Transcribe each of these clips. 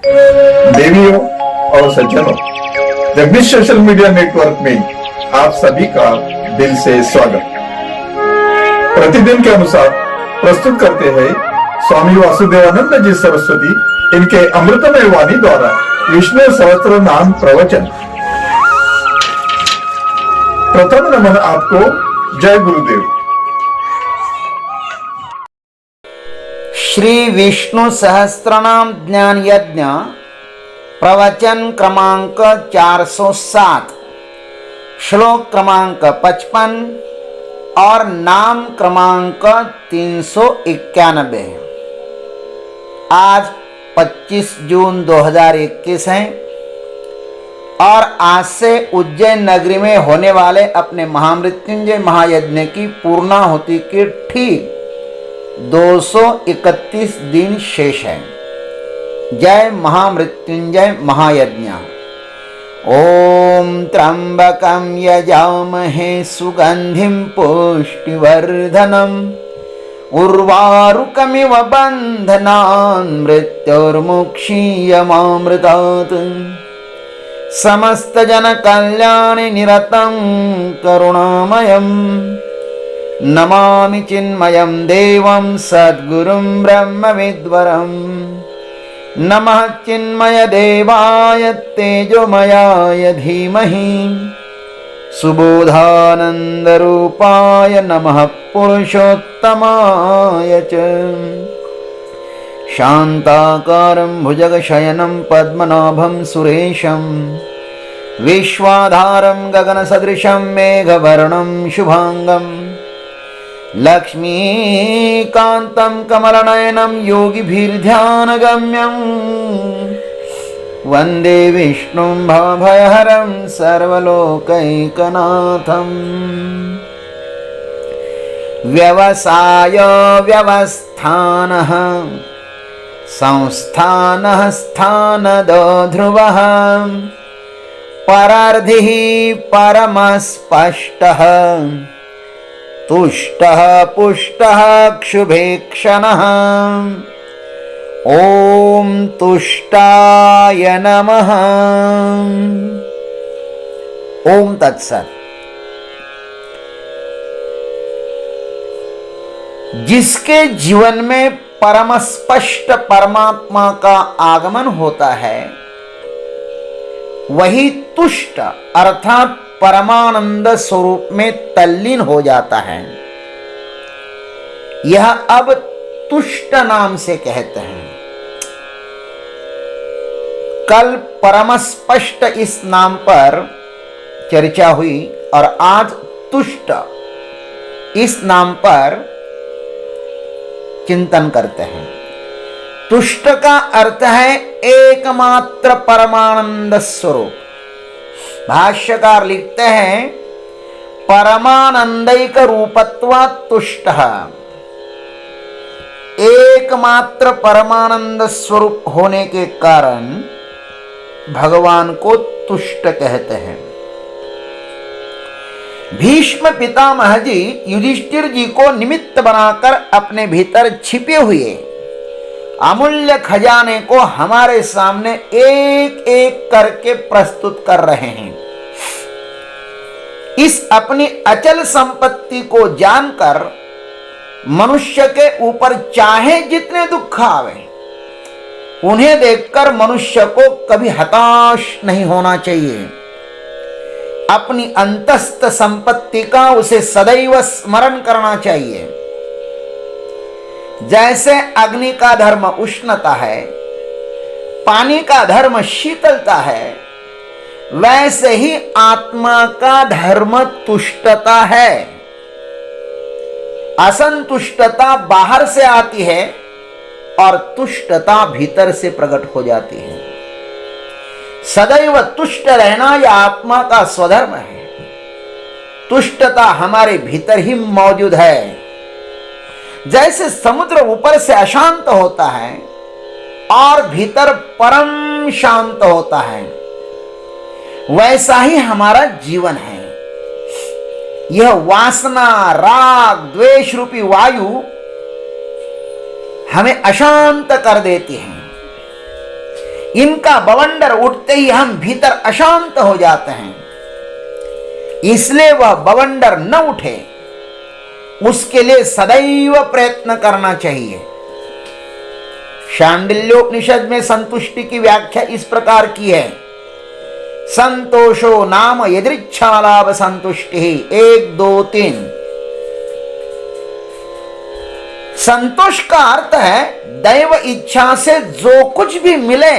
देवियों और सज्जनों, जगदीश सोशल मीडिया नेटवर्क में आप सभी का दिल से स्वागत। प्रतिदिन के अनुसार प्रस्तुत करते हैं स्वामी वासुदेवानंद जी सरस्वती इनके अमृतमय वाणी द्वारा विष्णु सहस्त्र नाम प्रवचन। प्रथम नमन आपको। जय गुरुदेव। श्री विष्णु सहस्त्रनाम ज्ञान यज्ञ प्रवचन क्रमांक 407, श्लोक क्रमांक 55 और नाम क्रमांक 391। आज 25 जून 2021 है और आज से उज्जैन नगरी में होने वाले अपने महामृत्युंजय महायज्ञ की पूर्णाहुति के ठीक 231 दिन शेष है। जय महामृत्युंजय महायज्ञ। ओम त्र्यंबकं यजामहे सुगंधिं पुष्टिवर्धनम् उर्वारुकमिव बन्धनान् मृत्योर्मुक्षीयमामृतात् समस्त जन कल्याणे निरतं करुणामयम् नमामि चिन्मयं देवं सद्गुरुं ब्रह्मविद्वरम्। नमः चिन्मय देवाय तेजोमयाय धीमहि सुबोधानन्दरूपाय नमः पुरुषोत्तमाय च। शान्ताकारं भुजगशयनं पद्मनाभं सुरेशं विश्वाधारं गगनसदृशं मेघवर्णं शुभांगं लक्ष्मीकान्तं कमलनयनं योगिभिर्ध्यानगम्यं वन्दे विष्णुं भवभयहरं सर्वलोकैकनाथम्। व्यवसाय व्यवस्थानः संस्थानः स्थानदो ध्रुवः परार्धिः परमस्पष्टः तुष्टः पुष्टः क्षुभेक्षणः। ओम तुष्टाय नमः। ओम तत्सत। जिसके जीवन में परम स्पष्ट परमात्मा का आगमन होता है वही तुष्ट अर्थात परमानंद स्वरूप में तल्लीन हो जाता है। यह अब तुष्ट नाम से कहते हैं। कल परम स्पष्ट इस नाम पर चर्चा हुई और आज तुष्ट इस नाम पर चिंतन करते हैं। तुष्ट का अर्थ है एकमात्र परमानंद स्वरूप। भाष्यकार लिखते हैं परमानंदैक रूपत्वा तुष्ट। एकमात्र परमानंद स्वरूप होने के कारण भगवान को तुष्ट कहते हैं। भीष्म पितामह जी युधिष्ठिर जी को निमित्त बनाकर अपने भीतर छिपे हुए अमूल्य खजाने को हमारे सामने एक एक करके प्रस्तुत कर रहे हैं। इस अपनी अचल संपत्ति को जानकर मनुष्य के ऊपर चाहे जितने दुख आवे उन्हें देखकर मनुष्य को कभी हताश नहीं होना चाहिए। अपनी अंतस्थ संपत्ति का उसे सदैव स्मरण करना चाहिए। जैसे अग्नि का धर्म उष्णता है, पानी का धर्म शीतलता है, वैसे ही आत्मा का धर्म तुष्टता है। असंतुष्टता बाहर से आती है और तुष्टता भीतर से प्रकट हो जाती है। सदैव तुष्ट रहना यह आत्मा का स्वधर्म है। तुष्टता हमारे भीतर ही मौजूद है। जैसे समुद्र ऊपर से अशांत होता है और भीतर परम शांत होता है, वैसा ही हमारा जीवन है। यह वासना, राग, द्वेष रूपी वायु हमें अशांत कर देती है। इनका बवंडर उठते ही हम भीतर अशांत हो जाते हैं, इसलिए वह बवंडर न उठे उसके लिए सदैव प्रयत्न करना चाहिए। शांडिल्योपनिषद में संतुष्टि की व्याख्या इस प्रकार की है, संतोषो नाम यदृच्छा लाभ संतुष्टि। 1 2 3। संतोष का अर्थ है दैव इच्छा से जो कुछ भी मिले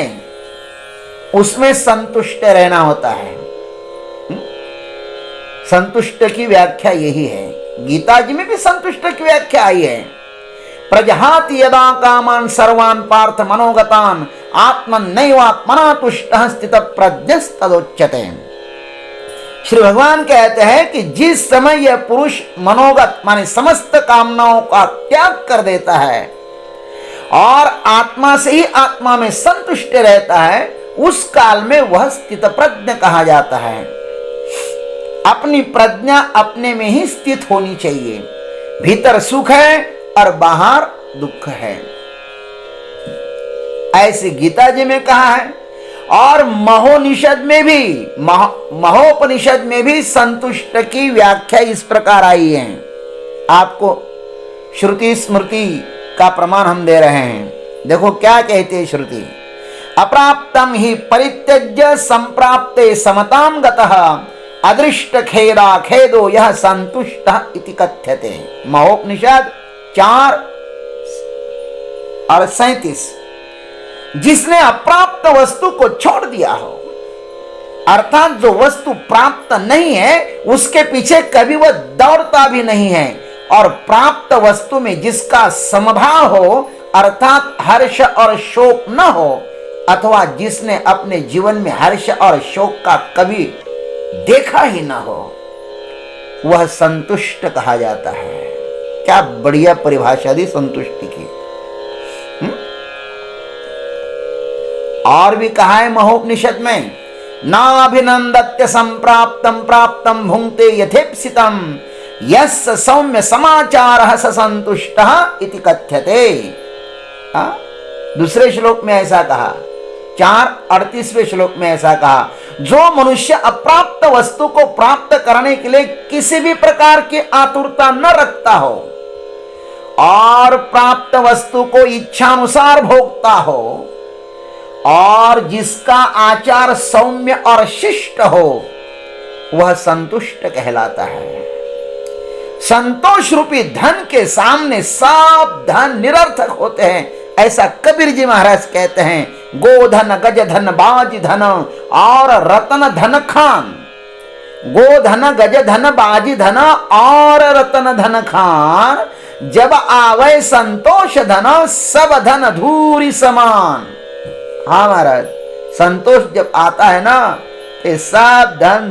उसमें संतुष्ट रहना होता है। संतुष्ट की व्याख्या यही है। गीता जी में भी संतुष्ट की व्याख्या आई है, प्रजहाति यदा कामान सर्वान पार्थ मनोगतान आत्मनैवात्मना तुष्टः स्थित प्रज्ञस्तदोच्यते। श्री भगवान कहते हैं कि जिस समय यह पुरुष मनोगत माने समस्त कामनाओं का त्याग कर देता है और आत्मा से ही आत्मा में संतुष्ट रहता है, उस काल में वह स्थित प्रज्ञ कहा जाता है। अपनी प्रज्ञा अपने में ही स्थित होनी चाहिए। भीतर सुख है और बाहर दुख है, ऐसे गीता जी में कहा है। और महोपनिषद में भी महोपनिषद में भी संतुष्ट की व्याख्या इस प्रकार आई है। आपको श्रुति स्मृति का प्रमाण हम दे रहे हैं। देखो क्या कहती है श्रुति, अप्राप्तम ही परित्यज्य संप्राप्ते समताम गतः अदृष्ट खेदा खेदो यह संतुष्ट इति कथ्यते। महोपनिषद 4 और 37। जिसने अप्राप्त वस्तु को छोड़ दिया हो, अर्थात जो वस्तु प्राप्त नहीं है उसके पीछे कभी वह दौड़ता भी नहीं है, और प्राप्त वस्तु में जिसका समभाव हो अर्थात हर्ष और शोक न हो, अथवा जिसने अपने जीवन में हर्ष और शोक का कभी देखा ही ना हो, वह संतुष्ट कहा जाता है। क्या बढ़िया परिभाषा दी संतुष्टि की। और भी कहा है महोपनिषद में, नाभिनंदत्य संप्राप्तम प्राप्तम भुंक्ते यथेप्सितम यस्य सौम्य समाचारः स संतुष्टः इति कथ्यते। दूसरे श्लोक में ऐसा कहा, 4:38वें श्लोक में ऐसा कहा, जो मनुष्य अप्राप्त वस्तु को प्राप्त करने के लिए किसी भी प्रकार की आतुरता न रखता हो और प्राप्त वस्तु को इच्छानुसार भोगता हो और जिसका आचार सौम्य और शिष्ट हो, वह संतुष्ट कहलाता है। संतोष रूपी धन के सामने सब धन निरर्थक होते हैं, ऐसा कबीर जी महाराज कहते हैं। गोधन गज धन बाज धन और रतन धन खान। गोधन गज धन बाजी धन और रतन धन खान, जब आवे संतोष धन सब धन धूरी समान। हाँ महाराज, संतोष जब आता है ना, ये सब धन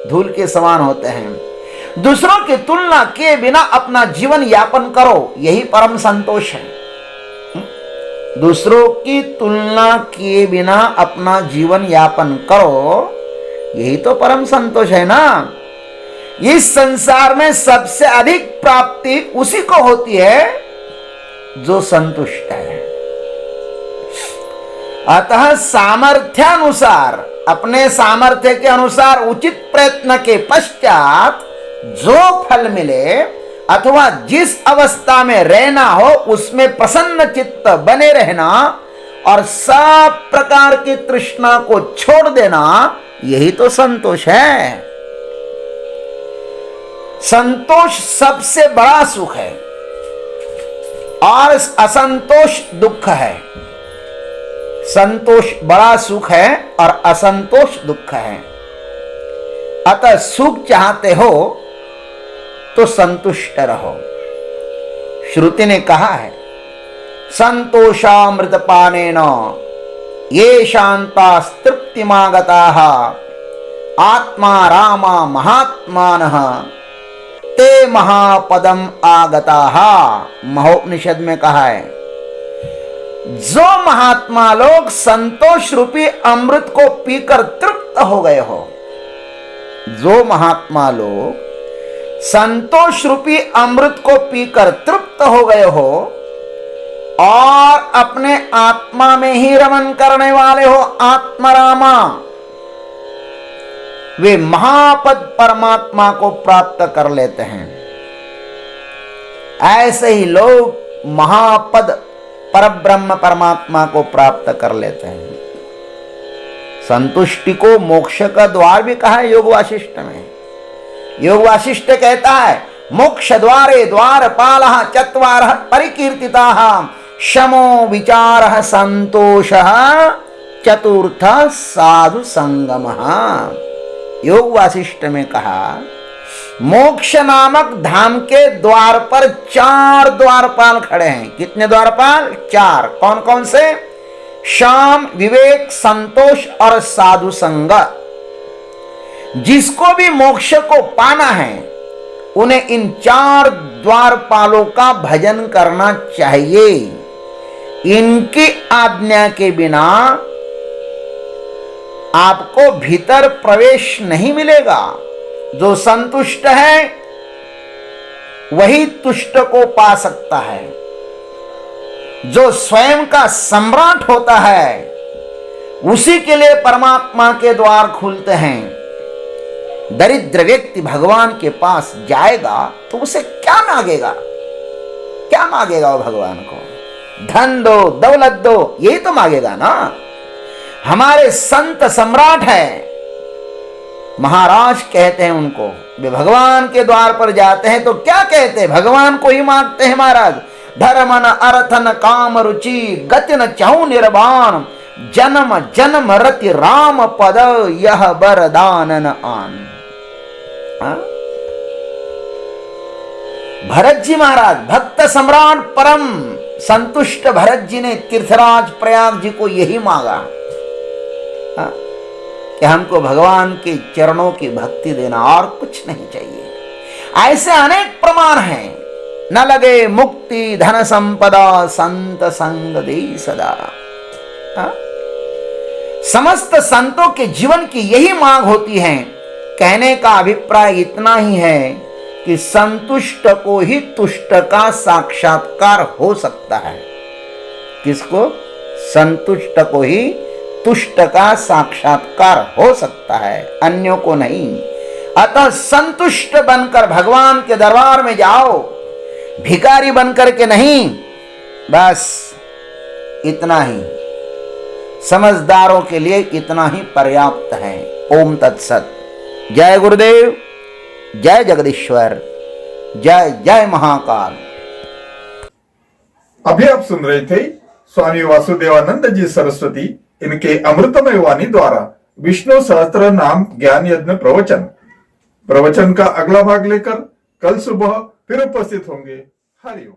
धूल के समान होते हैं। दूसरों की तुलना किए बिना अपना जीवन यापन करो, यही परम संतोष है। दूसरों की तुलना किए बिना अपना जीवन यापन करो, यही तो परम संतोष है ना। इस संसार में सबसे अधिक प्राप्ति उसी को होती है जो संतुष्ट है। अतः सामर्थ्यानुसार, अपने सामर्थ्य के अनुसार उचित प्रयत्न के पश्चात जो फल मिले अथवा जिस अवस्था में रहना हो उसमें प्रसन्न चित्त बने रहना और सब प्रकार की तृष्णा को छोड़ देना, यही तो संतोष है। संतोष सबसे बड़ा सुख है और असंतोष दुख है। संतोष बड़ा सुख है और असंतोष दुख है। अतः सुख चाहते हो तो संतुष्ट रहो। श्रुति ने कहा है, संतोषामृत पानेन ये शांता तृप्तिमागताः आत्मा रामा महात्मानः ते महापदम आगताः। महोपनिषद में कहा है, जो महात्मा लोग संतोष रूपी अमृत को पीकर तृप्त हो गए हो, जो महात्मा लोग संतोष रूपी अमृत को पीकर तृप्त हो गए हो, और अपने आत्मा में ही रमन करने वाले हो आत्मरामा, वे महापद परमात्मा को प्राप्त कर लेते हैं। ऐसे ही लोग महापद परब्रह्म परमात्मा को प्राप्त कर लेते हैं। संतुष्टि को मोक्ष का द्वार भी कहा है योग वासिष्ठ में। योग वासिष्ठ कहता है मोक्ष द्वारे द्वारपालः चत्वारः परिकीर्तिताः शमो विचारः संतोषः चतुर्थः साधु संगमः। योग वासिष्ठ में कहा मोक्ष नामक धाम के द्वार पर 4 द्वारपाल खड़े हैं। कितने द्वारपाल? 4। कौन कौन से? शाम, विवेक, संतोष और साधु संग। जिसको भी मोक्ष को पाना है उन्हें इन 4 द्वारपालों का भजन करना चाहिए। इनकी आज्ञा के बिना आपको भीतर प्रवेश नहीं मिलेगा। जो संतुष्ट है वही तुष्ट को पा सकता है। जो स्वयं का सम्राट होता है उसी के लिए परमात्मा के द्वार खुलते हैं। दरिद्र व्यक्ति भगवान के पास जाएगा तो उसे क्या मांगेगा? क्या मांगेगा वो भगवान को? धन दो, दौलत दो, यही तो मांगेगा ना। हमारे संत सम्राट है, महाराज कहते हैं उनको, वे भगवान के द्वार पर जाते हैं तो क्या कहते हैं? भगवान को ही मांगते हैं महाराज। धर्मन अर्थन काम रुचि गति न चाहू निर्वाण जन्म जन्म रति राम पद यह बरदानन आन। भरत जी महाराज भक्त सम्राट परम संतुष्ट भरत जी ने तीर्थराज प्रयाग जी को यही मांगा कि हमको भगवान के चरणों की भक्ति देना, और कुछ नहीं चाहिए। ऐसे अनेक प्रमाण हैं। न लगे मुक्ति धन संपदा संत संग दे सदा। समस्त संतों के जीवन की यही मांग होती है। कहने का अभिप्राय इतना ही है कि संतुष्ट को ही तुष्ट का साक्षात्कार हो सकता है। किसको? संतुष्ट को ही तुष्ट का साक्षात्कार हो सकता है, अन्यों को नहीं। अतः संतुष्ट बनकर भगवान के दरबार में जाओ, भिखारी बनकर के नहीं। बस इतना ही, समझदारों के लिए इतना ही पर्याप्त है। ओम तत्सत। जय गुरुदेव, जय जगदीश्वर, जय जय महाकाल। अभी आप सुन रहे थे स्वामी वासुदेवानंद जी सरस्वती इनके अमृतमय वाणी द्वारा विष्णु सहस्त्र नाम ज्ञान यज्ञ प्रवचन का अगला भाग लेकर कल सुबह फिर उपस्थित होंगे। हरिओम।